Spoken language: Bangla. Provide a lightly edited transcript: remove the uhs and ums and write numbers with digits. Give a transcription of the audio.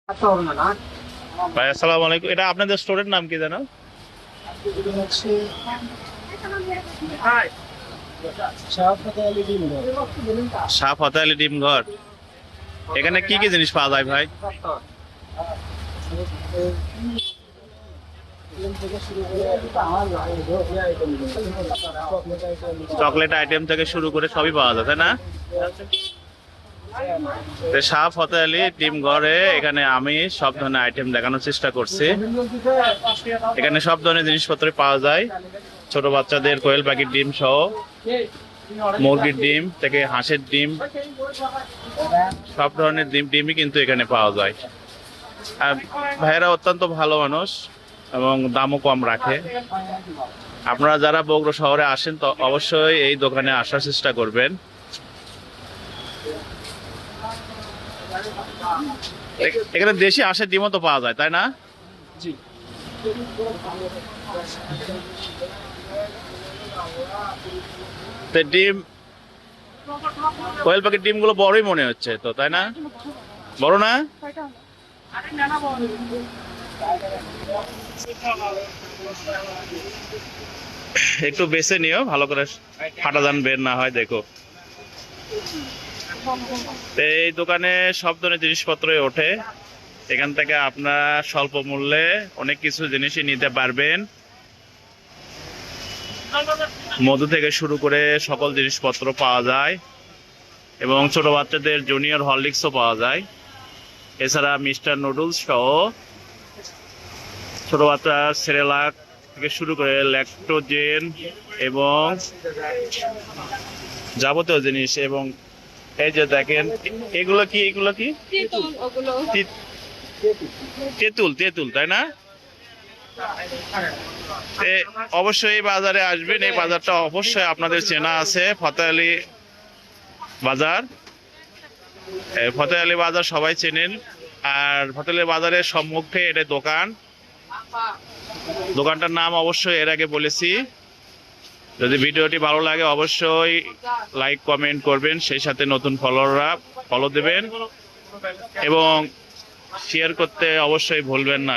ভাই আসসালামু আলাইকুম, এটা আপনাদের স্টোরের নাম কি জানো? শাহ ফতেহ আলী ডিম ঘর। এখানে কি কি জিনিস পাওয়া যায় ভাই? চকলেট আইটেম থেকে শুরু করে সবই পাওয়া যায়, তাই না? তো শাহ ফতেহ আলী ডিম ঘরে এখানে আমি সব ধরনের আইটেম দেখানোর চেষ্টা করছি। এখানে সব ধরনের জিনিসপত্র পাওয়া যায়, ছোট বাচ্চাদের কোয়েল পাখির ডিম সহ, মুরগির ডিম থেকে হাঁসের ডিম, সব ধরনের ডিমই কিন্তু এখানে পাওয়া যায়। আর ভাইয়েরা অত্যন্ত ভালো মানুষ এবং দামও কম রাখে। আপনারা যারা বগুড়া শহরে আসেন তো অবশ্যই এই দোকানে আসার চেষ্টা করবেন। এখানে দেশি হাঁসের ডিমও তো পাওয়া যায়, তাই না? জি। তো ডিম, কোয়েল পাখির ডিমগুলো বড়ই মনে হচ্ছে তো, তাই না? বড় না? একটু বেছে নিও ভালো করে, ফাটা যান বের না হয়, দেখো। তো এই দোকানে সব ধরনের জিনিসপত্রই ওঠে। এখান থেকে আপনারা স্বল্প মূল্যে অনেক কিছু জিনিসই নিতে পারবেন। মধু থেকে শুরু করে সকল জিনিসপত্র পাওয়া যায় এবং ছোট বাচ্চাদের জুনিয়র হরলিক্সও পাওয়া যায়। এছাড়া মিস্টার নুডলস সহ ছোট বাচ্চা সেরেলাক থেকে শুরু করে ল্যাকটোজেন এবং যাবতীয় জিনিস। এবং এই যে দেখেন, এগুলো কি তেঁতুল, তেঁতুল, তাই না? অবশ্যই এই বাজারে আসবেন। এই বাজারটা অবশ্যই আপনাদের চেনা আছে, ফতেহ আলী বাজার। ফতেহ আলী বাজার সবাই চেনেন। আর ফতেহ আলী বাজারের সম্মুখে এটা দোকানটার নাম অবশ্যই এর আগে বলেছি। যদি ভিডিওটি ভালো লাগে অবশ্যই লাইক কমেন্ট করবেন, সেই সাথে নতুন ফলোয়াররা ফলো দেবেন এবং শেয়ার করতে অবশ্যই ভুলবেন না।